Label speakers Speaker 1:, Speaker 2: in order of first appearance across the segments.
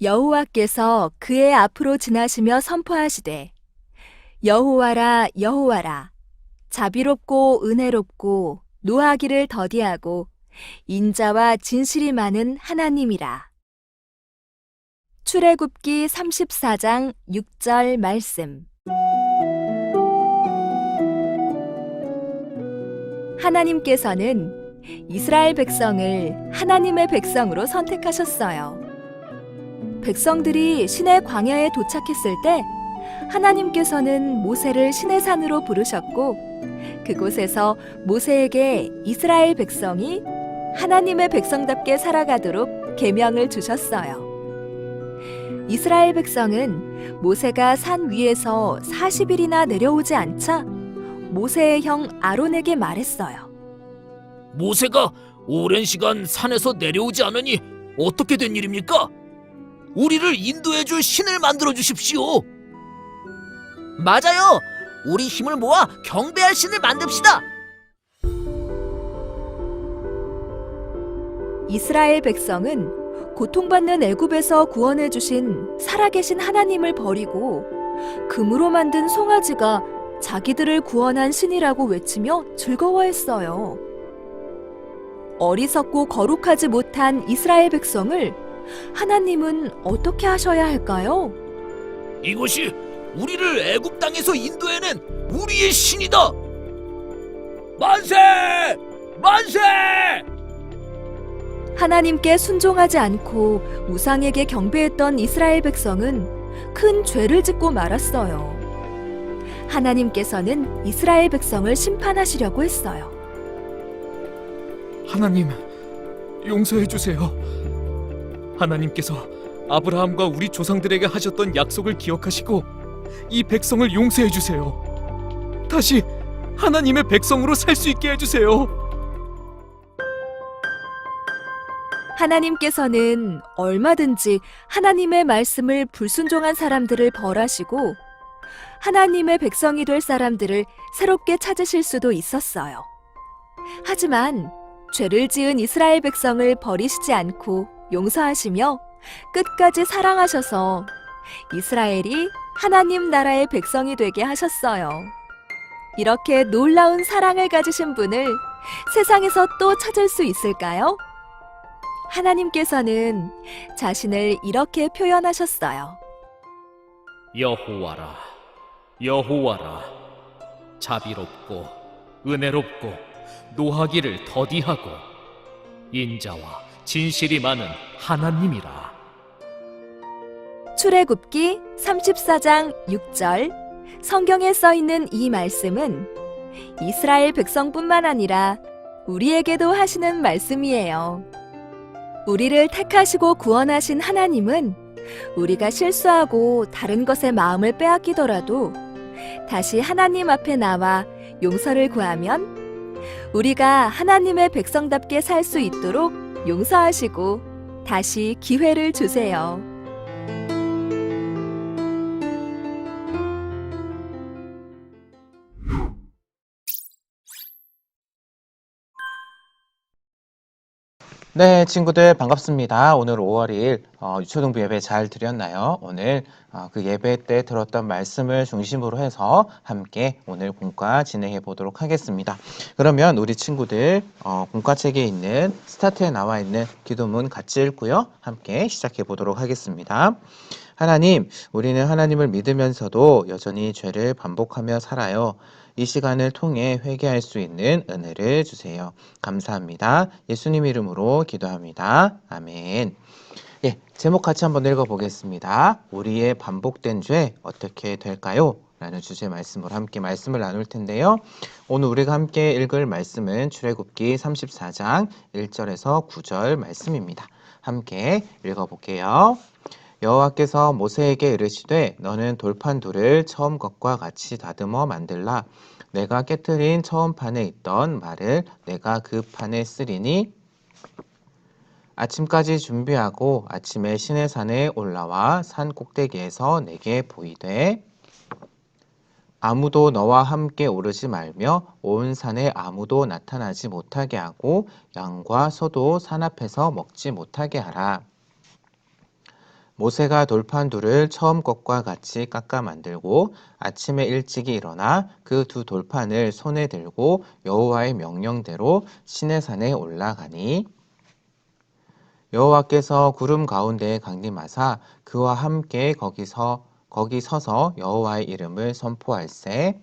Speaker 1: 여호와께서 그의 앞으로 지나시며 선포하시되 여호와라 여호와라 자비롭고 은혜롭고 노하기를 더디하고 인자와 진실이 많은 하나님이라. 출애굽기 34장 6절 말씀. 하나님께서는 이스라엘 백성을 하나님의 백성으로 선택하셨어요. 백성들이 시내 광야에 도착했을 때 하나님께서는 모세를 시내산으로 부르셨고 그곳에서 모세에게 이스라엘 백성이 하나님의 백성답게 살아가도록 계명을 주셨어요. 이스라엘 백성은 모세가 산 위에서 40일이나 내려오지 않자 모세의 형 아론에게 말했어요.
Speaker 2: 모세가 오랜 시간 산에서 내려오지 않으니 어떻게 된 일입니까? 우리를 인도해 줄 신을 만들어 주십시오.
Speaker 3: 맞아요. 우리 힘을 모아 경배할 신을 만듭시다.
Speaker 1: 이스라엘 백성은 고통받는 애굽에서 구원해 주신 살아계신 하나님을 버리고 금으로 만든 송아지가 자기들을 구원한 신이라고 외치며 즐거워했어요. 어리석고 거룩하지 못한 이스라엘 백성을 하나님은 어떻게 하셔야 할까요?
Speaker 2: 이것이 우리를 애굽 땅에서 인도해낸 우리의 신이다. 만세! 만세!
Speaker 1: 하나님께 순종하지 않고 우상에게 경배했던 이스라엘 백성은 큰 죄를 짓고 말았어요. 하나님께서는 이스라엘 백성을 심판하시려고 했어요.
Speaker 4: 하나님, 용서해 주세요. 하나님께서 아브라함과 우리 조상들에게 하셨던 약속을 기억하시고 이 백성을 용서해 주세요. 다시 하나님의 백성으로 살 수 있게 해주세요.
Speaker 1: 하나님께서는 얼마든지 하나님의 말씀을 불순종한 사람들을 벌하시고 하나님의 백성이 될 사람들을 새롭게 찾으실 수도 있었어요. 하지만 죄를 지은 이스라엘 백성을 버리시지 않고 용서하시며 끝까지 사랑하셔서 이스라엘이 하나님 나라의 백성이 되게 하셨어요. 이렇게 놀라운 사랑을 가지신 분을 세상에서 또 찾을 수 있을까요? 하나님께서는 자신을 이렇게 표현하셨어요.
Speaker 5: 여호와라, 여호와라, 자비롭고 은혜롭고 노하기를 더디하고 인자와 진실이 많은 하나님이라.
Speaker 1: 출애굽기 34장 6절. 성경에 써 있는 이 말씀은 이스라엘 백성뿐만 아니라 우리에게도 하시는 말씀이에요. 우리를 택하시고 구원하신 하나님은 우리가 실수하고 다른 것에 마음을 빼앗기더라도 다시 하나님 앞에 나와 용서를 구하면 우리가 하나님의 백성답게 살 수 있도록 용서하시고 다시 기회를 주세요.
Speaker 6: 네, 친구들 반갑습니다. 오늘 5월 2일 유초등부 예배 잘 드렸나요? 오늘 그 예배 때 들었던 말씀을 중심으로 해서 함께 오늘 공과 진행해 보도록 하겠습니다. 그러면 우리 친구들 공과책에 있는 스타트에 나와 있는 기도문 같이 읽고요. 함께 시작해 보도록 하겠습니다. 하나님, 우리는 하나님을 믿으면서도 여전히 죄를 반복하며 살아요. 이 시간을 통해 회개할 수 있는 은혜를 주세요. 감사합니다. 예수님 이름으로 기도합니다. 아멘. 예, 제목 같이 한번 읽어보겠습니다. 우리의 반복된 죄 어떻게 될까요? 라는 주제 말씀으로 함께 말씀을 나눌 텐데요. 오늘 우리가 함께 읽을 말씀은 출애굽기 34장 1절에서 9절 말씀입니다. 함께 읽어볼게요. 여호와께서 모세에게 이르시되 너는 돌판 둘을 처음 것과 같이 다듬어 만들라. 내가 깨트린 처음 판에 있던 말을 내가 그 판에 쓰리니 아침까지 준비하고 아침에 시내산에 올라와 산 꼭대기에서 내게 보이되 아무도 너와 함께 오르지 말며 온 산에 아무도 나타나지 못하게 하고 양과 소도 산 앞에서 먹지 못하게 하라. 모세가 돌판 둘을 처음 것과 같이 깎아 만들고 아침에 일찍이 일어나 그 두 돌판을 손에 들고 여호와의 명령대로 시내산에 올라가니 여호와께서 구름 가운데에 강림하사 그와 함께 거기 서서 여호와의 이름을 선포할세.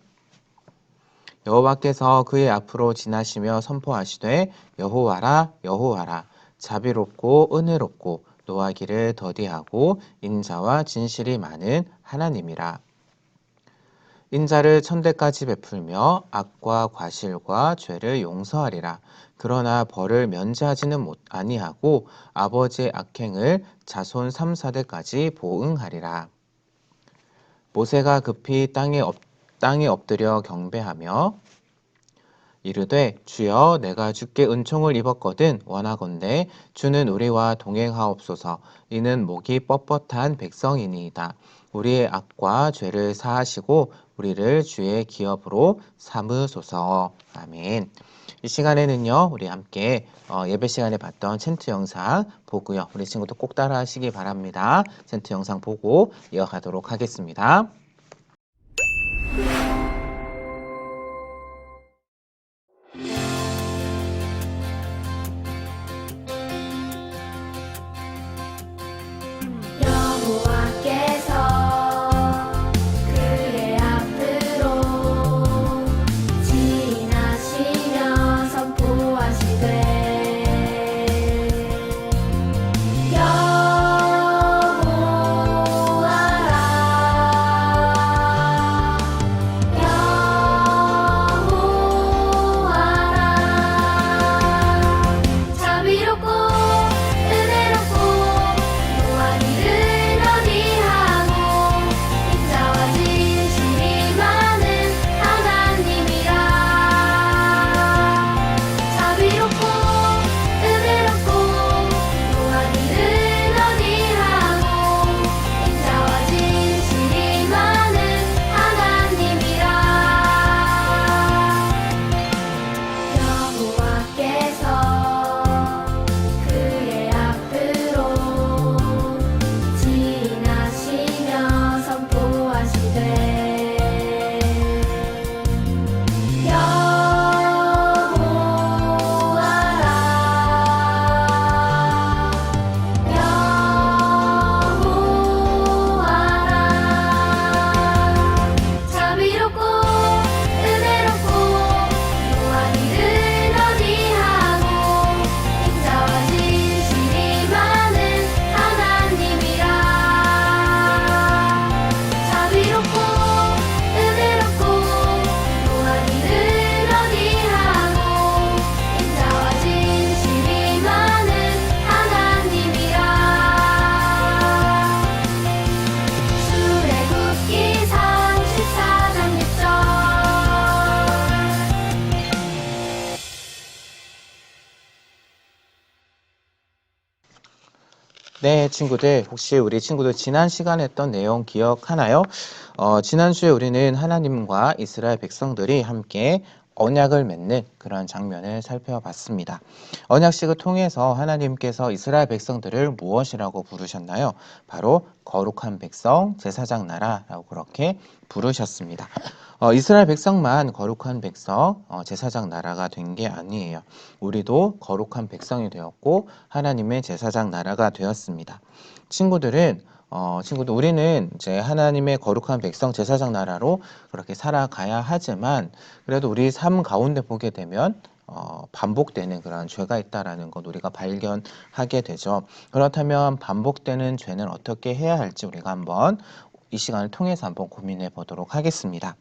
Speaker 6: 여호와께서 그의 앞으로 지나시며 선포하시되 여호와라 여호와라 자비롭고 은혜롭고 노하기를 더디하고 인자와 진실이 많은 하나님이라. 인자를 천대까지 베풀며 악과 과실과 죄를 용서하리라. 그러나 벌을 면제하지는 아니하고 아버지의 악행을 자손 3, 4대까지 보응하리라. 모세가 급히 땅에 엎드려 경배하며 이르되 주여 내가 주께 은총을 입었거든 원하건대 주는 우리와 동행하옵소서. 이는 목이 뻣뻣한 백성이니이다. 우리의 악과 죄를 사하시고 우리를 주의 기업으로 삼으소서. 아멘. 이 시간에는요 우리 함께 예배 시간에 봤던 챈트 영상 보고요 우리 친구도 꼭 따라 하시기 바랍니다. 챈트 영상 보고 이어가도록 하겠습니다.
Speaker 7: 여호와께서 그의 앞으로 지나시며 선포하시되 여호와라 자비롭고 은혜롭고 노하기를 더디하고 인자와 진실이 많은 하나님이라. 자비롭고 은혜롭고 노하기를 더디하고 인자와 진실이 많은 하나님이라. 여호와께서 그의 앞으로 지나시며 선포하시되 여호와라 자비롭고 은혜롭고 노하기를 더디하고 인자와 진실이 많은 하나님이라. 자비롭고 은혜롭고 노하기를 더디하고 인자와 진실이 많은 하나님이라. 출애굽기 34장 6절.
Speaker 6: 네, 친구들, 혹시 우리 친구들 지난 시간에 했던 내용 기억하나요? 지난주에 우리는 하나님과 이스라엘 백성들이 함께 언약을 맺는 그런 장면을 살펴봤습니다. 언약식을 통해서 하나님께서 이스라엘 백성들을 무엇이라고 부르셨나요? 바로 거룩한 백성, 제사장 나라라고 그렇게 부르셨습니다. 이스라엘 백성만 거룩한 백성, 제사장 나라가 된 게 아니에요. 우리도 거룩한 백성이 되었고 하나님의 제사장 나라가 되었습니다. 친구들 우리는 이제 하나님의 거룩한 백성 제사장 나라로 그렇게 살아가야 하지만 그래도 우리 삶 가운데 보게 되면 반복되는 그런 죄가 있다라는 것 우리가 발견하게 되죠. 그렇다면 반복되는 죄는 어떻게 해야 할지 우리가 한번 이 시간을 통해서 한번 고민해 보도록 하겠습니다.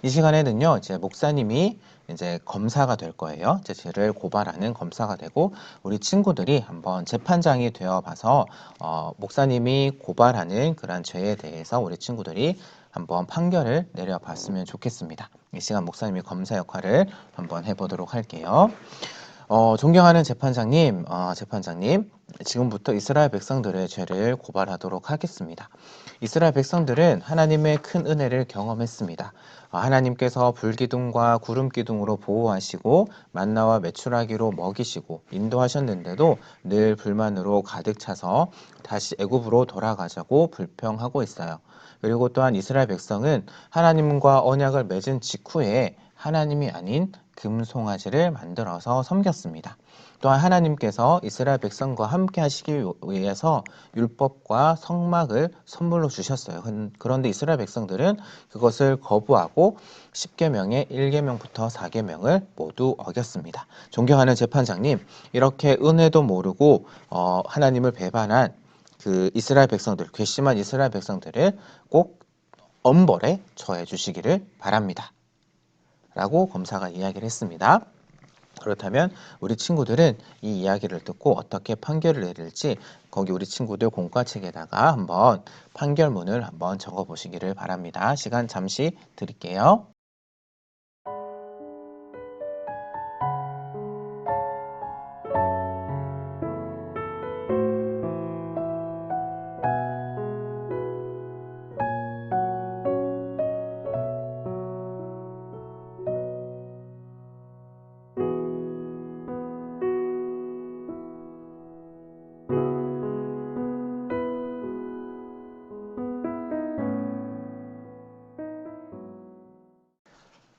Speaker 6: 이 시간에는요, 이제 목사님이 이제 검사가 될 거예요. 이제 죄를 고발하는 검사가 되고 우리 친구들이 한번 재판장이 되어 봐서 목사님이 고발하는 그런 죄에 대해서 우리 친구들이 한번 판결을 내려봤으면 좋겠습니다. 이 시간 목사님이 검사 역할을 한번 해보도록 할게요. 존경하는 재판장님, 지금부터 이스라엘 백성들의 죄를 고발하도록 하겠습니다. 이스라엘 백성들은 하나님의 큰 은혜를 경험했습니다. 하나님께서 불기둥과 구름기둥으로 보호하시고 만나와 메추라기로 먹이시고 인도하셨는데도 늘 불만으로 가득 차서 다시 애굽으로 돌아가자고 불평하고 있어요. 그리고 또한 이스라엘 백성은 하나님과 언약을 맺은 직후에 하나님이 아닌 금송아지를 만들어서 섬겼습니다. 또한 하나님께서 이스라엘 백성과 함께 하시기 위해서 율법과 성막을 선물로 주셨어요. 그런데 이스라엘 백성들은 그것을 거부하고 10계명의 1계명부터 4계명을 모두 어겼습니다. 존경하는 재판장님, 이렇게 은혜도 모르고 하나님을 배반한 그 이스라엘 백성들, 괘씸한 이스라엘 백성들을 꼭 엄벌에 처해 주시기를 바랍니다. 라고 검사가 이야기를 했습니다. 그렇다면 우리 친구들은 이 이야기를 듣고 어떻게 판결을 내릴지 거기 우리 친구들 공과책에다가 한번 판결문을 한번 적어 보시기를 바랍니다. 시간 잠시 드릴게요.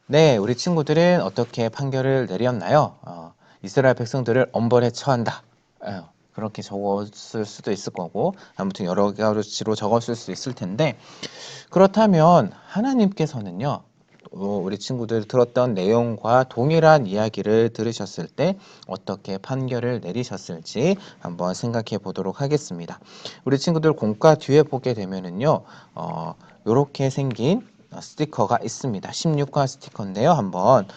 Speaker 6: 네, 우리 친구들은 어떻게 판결을 내렸나요? 이스라엘 백성들을 엄벌에 처한다. 그렇게 적었을 수도 있을 거고, 아무튼 여러 가지로 적었을 수 있을 텐데, 그렇다면 하나님께서는요, 우리 친구들 들었던 내용과 동일한 이야기를 들으셨을 때 어떻게 판결을 내리셨을지 한번 생각해 보도록 하겠습니다. 우리 친구들 공과 뒤에 보게 되면은요, 이렇게 생긴 스티커가 있습니다. 16과 스티커인데요. 한번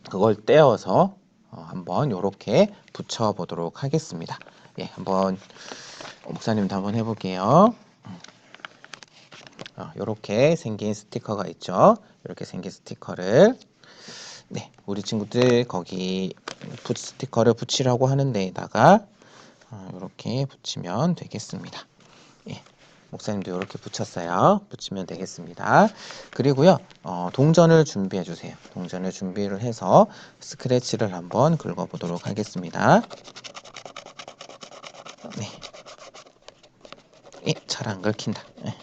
Speaker 6: 그걸 떼어서 한번 이렇게 붙여 보도록 하겠습니다. 예, 한번 목사님도 한번 해볼게요. 이렇게 생긴 스티커가 있죠. 이렇게 생긴 스티커를 네, 우리 친구들 거기 스티커를 붙이라고 하는 데에다가 이렇게 붙이면 되겠습니다. 예. 목사님도 이렇게 붙였어요. 붙이면 되겠습니다. 그리고요, 동전을 준비해 주세요. 동전을 준비를 해서 스크래치를 한번 긁어보도록 하겠습니다. 네. 잘 안 긁힌다. 네.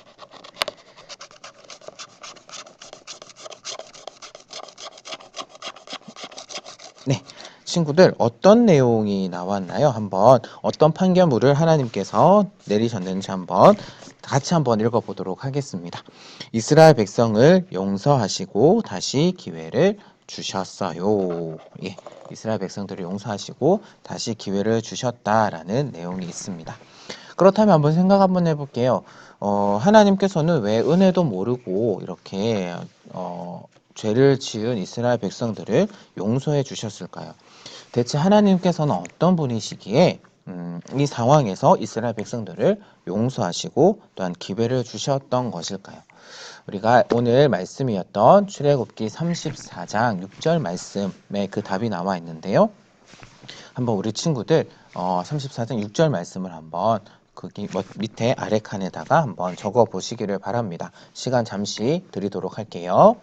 Speaker 6: 친구들 어떤 내용이 나왔나요? 한번 어떤 판결문을 하나님께서 내리셨는지 한번 같이 한번 읽어보도록 하겠습니다. 이스라엘 백성을 용서하시고 다시 기회를 주셨어요. 예, 이스라엘 백성들을 용서하시고 다시 기회를 주셨다라는 내용이 있습니다. 그렇다면 한번 생각 한번 해볼게요. 하나님께서는 왜 은혜도 모르고 이렇게 죄를 지은 이스라엘 백성들을 용서해 주셨을까요? 대체 하나님께서는 어떤 분이시기에 이 상황에서 이스라엘 백성들을 용서하시고 또한 기회를 주셨던 것일까요? 우리가 오늘 말씀이었던 출애굽기 34장 6절 말씀에 그 답이 나와 있는데요. 한번 우리 친구들 34장 6절 말씀을 한번 거기 밑에 아래 칸에다가 한번 적어 보시기를 바랍니다. 시간 잠시 드리도록 할게요.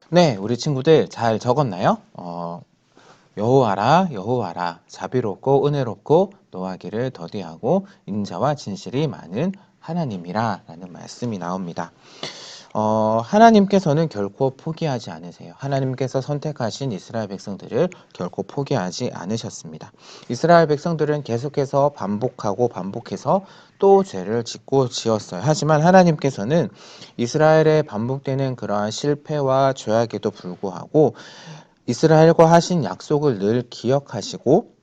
Speaker 6: 네, 우리 친구들 잘 적었나요? 여호와라 여호와라 자비롭고 은혜롭고 노하기를 더디하고 인자와 진실이 많은 하나님이라 라는 말씀이 나옵니다. 하나님께서는 결코 포기하지 않으세요. 하나님께서 선택하신 이스라엘 백성들을 결코 포기하지 않으셨습니다. 이스라엘 백성들은 계속해서 반복해서 또 죄를 짓고 지었어요. 하지만 하나님께서는 이스라엘의 반복되는 그러한 실패와 죄악에도 불구하고 이스라엘과 하신 약속을 늘 기억하시고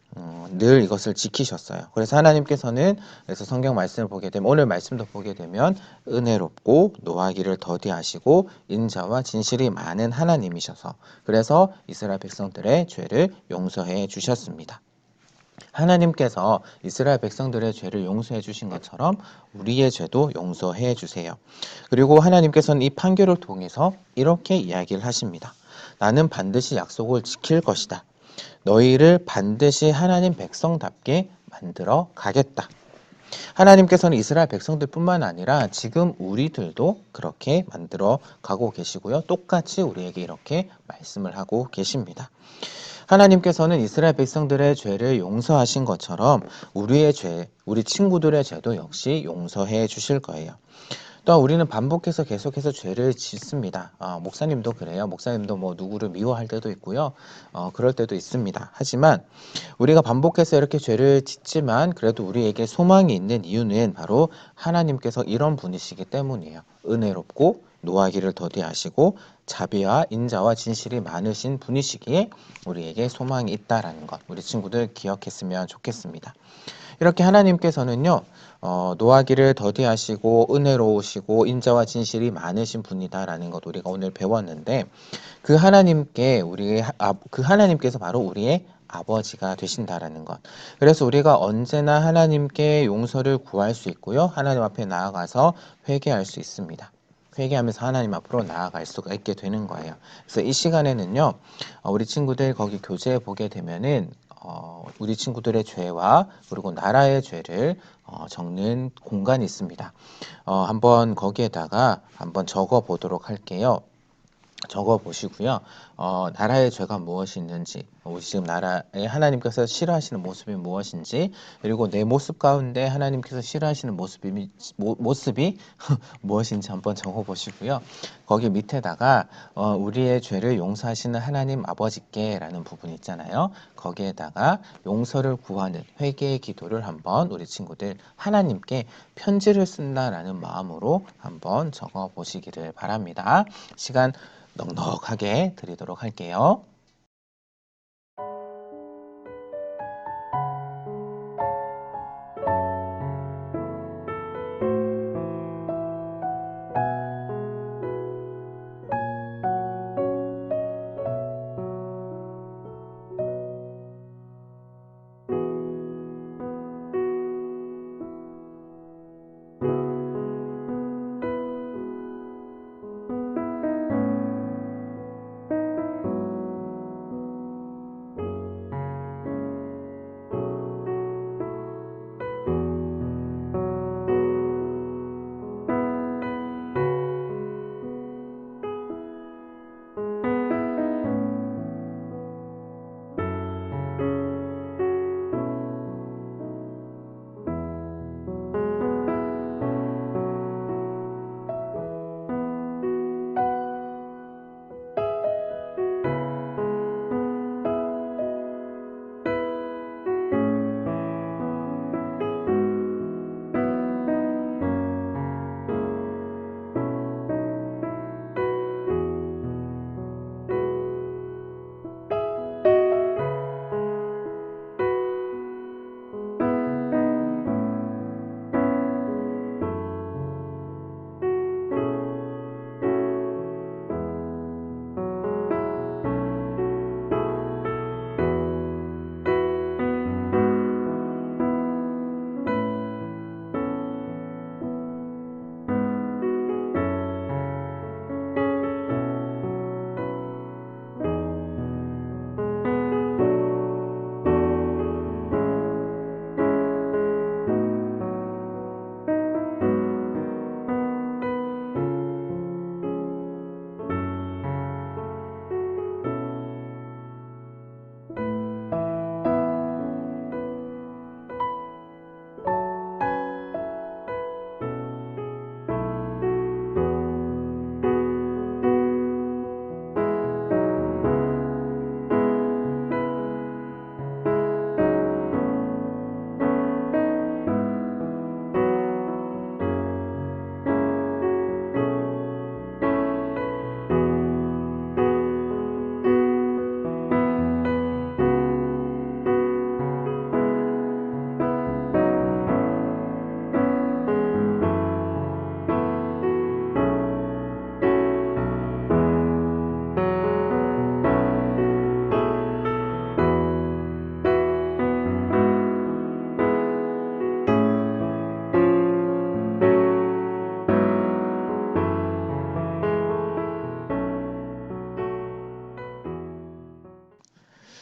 Speaker 6: 늘 이것을 지키셨어요. 그래서 하나님께서는 그래서 성경 말씀을 보게 되면 오늘 말씀도 보게 되면 은혜롭고 노하기를 더디하시고 인자와 진실이 많은 하나님이셔서 그래서 이스라엘 백성들의 죄를 용서해 주셨습니다. 하나님께서 이스라엘 백성들의 죄를 용서해 주신 것처럼 우리의 죄도 용서해 주세요. 그리고 하나님께서는 이 판결을 통해서 이렇게 이야기를 하십니다. 나는 반드시 약속을 지킬 것이다. 너희를 반드시 하나님 백성답게 만들어 가겠다. 하나님께서는 이스라엘 백성들뿐만 아니라 지금 우리들도 그렇게 만들어 가고 계시고요. 똑같이 우리에게 이렇게 말씀을 하고 계십니다. 하나님께서는 이스라엘 백성들의 죄를 용서하신 것처럼 우리의 죄, 우리 친구들의 죄도 역시 용서해 주실 거예요. 또한 우리는 반복해서 계속해서 죄를 짓습니다. 목사님도 그래요. 목사님도 뭐 누구를 미워할 때도 있고요. 그럴 때도 있습니다. 하지만 우리가 반복해서 이렇게 죄를 짓지만 그래도 우리에게 소망이 있는 이유는 바로 하나님께서 이런 분이시기 때문이에요. 은혜롭고 노하기를 더디하시고 자비와 인자와 진실이 많으신 분이시기에 우리에게 소망이 있다라는 것 우리 친구들 기억했으면 좋겠습니다. 이렇게 하나님께서는요, 노하기를 더디하시고 은혜로우시고 인자와 진실이 많으신 분이다라는 것 우리가 오늘 배웠는데 그 하나님께서 바로 우리의 아버지가 되신다라는 것. 그래서 우리가 언제나 하나님께 용서를 구할 수 있고요. 하나님 앞에 나아가서 회개할 수 있습니다. 회개하면서 하나님 앞으로 나아갈 수가 있게 되는 거예요. 그래서 이 시간에는요, 우리 친구들 거기 교재에 보게 되면은 우리 친구들의 죄와 그리고 나라의 죄를 적는 공간이 있습니다. 한번 거기에다가 한번 적어 보도록 할게요. 적어 보시고요. 나라의 죄가 무엇이 있는지, 우리 지금 나라에 하나님께서 싫어하시는 모습이 무엇인지, 그리고 내 모습 가운데 하나님께서 싫어하시는 모습이 무엇인지 한번 적어 보시고요. 거기 밑에다가 우리의 죄를 용서하시는 하나님 아버지께라는 부분이 있잖아요. 거기에다가 용서를 구하는 회개의 기도를 한번 우리 친구들 하나님께 편지를 쓴다라는 마음으로 한번 적어 보시기를 바랍니다. 시간 넉넉하게 드리도록 할게요.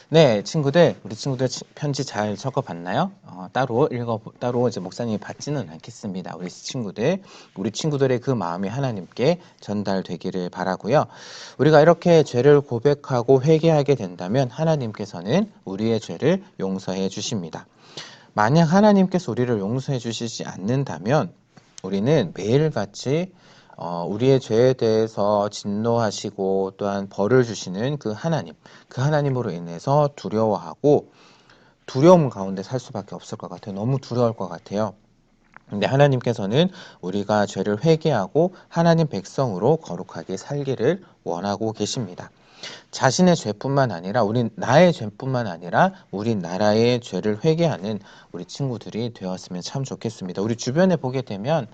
Speaker 6: 네, 친구들, 우리 친구들 편지 잘 적어봤나요? 따로 이제 목사님이 받지는 않겠습니다. 우리 친구들의 그 마음이 하나님께 전달되기를 바라고요. 우리가 이렇게 죄를 고백하고 회개하게 된다면 하나님께서는 우리의 죄를 용서해 주십니다. 만약 하나님께서 우리를 용서해 주시지 않는다면 우리는 매일같이 우리의 죄에 대해서 진노하시고 또한 벌을 주시는 그 하나님으로 인해서 두려워하고 두려움 가운데 살 수밖에 없을 것 같아요. 너무 두려울 것 같아요. 근데 하나님께서는 우리가 죄를 회개하고 하나님 백성으로 거룩하게 살기를 원하고 계십니다. 자신의 죄뿐만 아니라 나의 죄뿐만 아니라 우리 나라의 죄를 회개하는 우리 친구들이 되었으면 참 좋겠습니다. 우리 주변에 보게 되면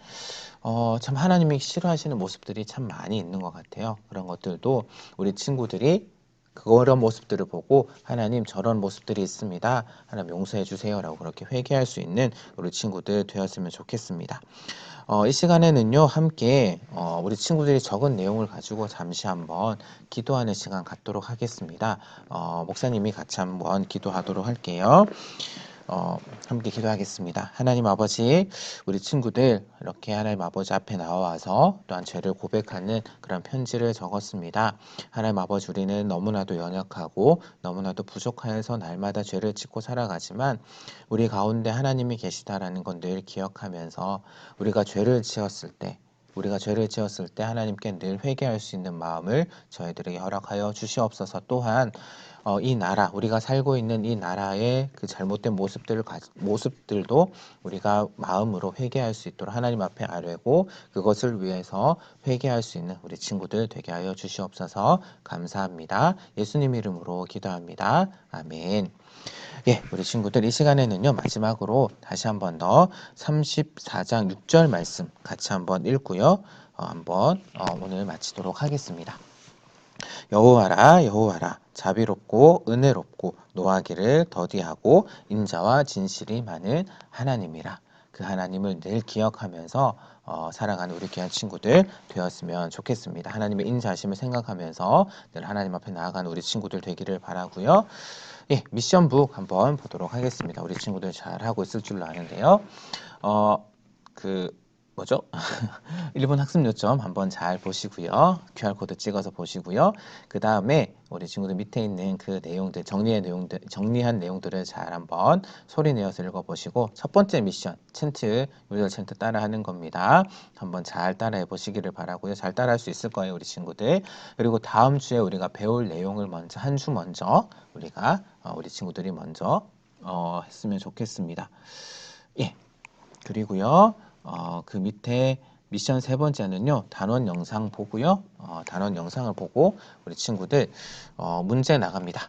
Speaker 6: 참 하나님이 싫어하시는 모습들이 참 많이 있는 것 같아요. 그런 것들도 우리 친구들이 그런 모습들을 보고 하나님 저런 모습들이 있습니다. 하나님 용서해 주세요 라고 그렇게 회개할 수 있는 우리 친구들 되었으면 좋겠습니다. 이 시간에는요 함께 우리 친구들이 적은 내용을 가지고 잠시 한번 기도하는 시간 갖도록 하겠습니다. 목사님이 같이 한번 기도하도록 할게요. 함께 기도하겠습니다. 하나님 아버지, 우리 친구들 이렇게 하나님 아버지 앞에 나와서 또한 죄를 고백하는 그런 편지를 적었습니다. 하나님 아버지, 우리는 너무나도 연약하고 너무나도 부족하여서 날마다 죄를 짓고 살아가지만 우리 가운데 하나님이 계시다라는 건 늘 기억하면서 우리가 죄를 지었을 때 하나님께 늘 회개할 수 있는 마음을 저희들에게 허락하여 주시옵소서. 또한 이 나라, 우리가 살고 있는 이 나라의 그 잘못된 모습들도 우리가 마음으로 회개할 수 있도록 하나님 앞에 아뢰고 그것을 위해서 회개할 수 있는 우리 친구들 되게 하여 주시옵소서. 감사합니다. 예수님 이름으로 기도합니다. 아멘. 예, 우리 친구들 이 시간에는요 마지막으로 다시 한번 더 34장 6절 말씀 같이 한번 읽고요 한번 오늘 마치도록 하겠습니다. 여호와라 여호와라 자비롭고 은혜롭고 노하기를 더디하고 인자와 진실이 많은 하나님이라. 그 하나님을 늘 기억하면서 살아가는 우리 귀한 친구들 되었으면 좋겠습니다. 하나님의 인자하심을 생각하면서 늘 하나님 앞에 나아가는 우리 친구들 되기를 바라고요. 예, 미션북 한번 보도록 하겠습니다. 우리 친구들 잘 하고 있을 줄로 아는데요. 일본 학습 요점 한번 잘 보시고요. QR코드 찍어서 보시고요. 그 다음에 우리 친구들 밑에 있는 그 내용들, 정리한 내용들을 잘 한번 소리 내어서 읽어보시고 첫 번째 미션, 요절 챈트 따라하는 겁니다. 한번 잘 따라해 보시기를 바라고요. 잘 따라할 수 있을 거예요, 우리 친구들. 그리고 다음 주에 우리가 배울 내용을 먼저, 한 주 먼저 우리가 우리 친구들이 먼저 했으면 좋겠습니다. 예, 그리고요. 그 밑에 미션 세 번째는요 단원 영상 보고요 단원 영상을 보고 우리 친구들 문제 나갑니다.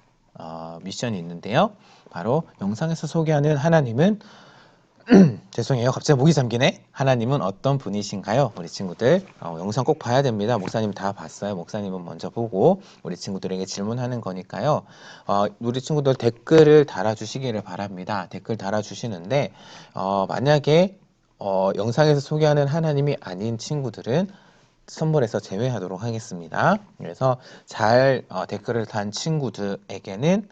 Speaker 6: 미션이 있는데요 바로 영상에서 소개하는 하나님은 죄송해요 갑자기 목이 잠기네. 하나님은 어떤 분이신가요? 우리 친구들 영상 꼭 봐야 됩니다. 목사님 다 봤어요. 목사님은 먼저 보고 우리 친구들에게 질문하는 거니까요 우리 친구들 댓글을 달아주시기를 바랍니다. 댓글 달아주시는데 만약에 영상에서 소개하는 하나님이 아닌 친구들은 선물에서 제외하도록 하겠습니다. 그래서 잘 댓글을 단 친구들에게는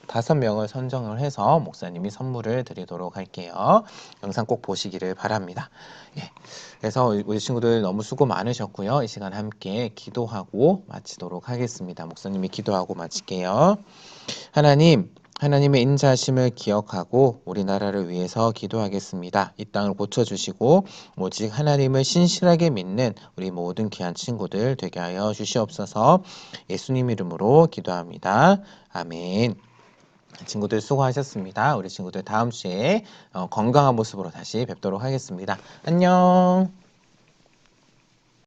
Speaker 6: 5명을 선정을 해서 목사님이 선물을 드리도록 할게요. 영상 꼭 보시기를 바랍니다. 예, 그래서 우리 친구들 너무 수고 많으셨고요. 이 시간 함께 기도하고 마치도록 하겠습니다. 목사님이 기도하고 마칠게요. 하나님의 인자하심을 기억하고 우리나라를 위해서 기도하겠습니다. 이 땅을 고쳐주시고 오직 하나님을 신실하게 믿는 우리 모든 귀한 친구들 되게 하여 주시옵소서. 예수님 이름으로 기도합니다. 아멘. 친구들 수고하셨습니다. 우리 친구들 다음 주에 건강한 모습으로 다시 뵙도록 하겠습니다. 안녕.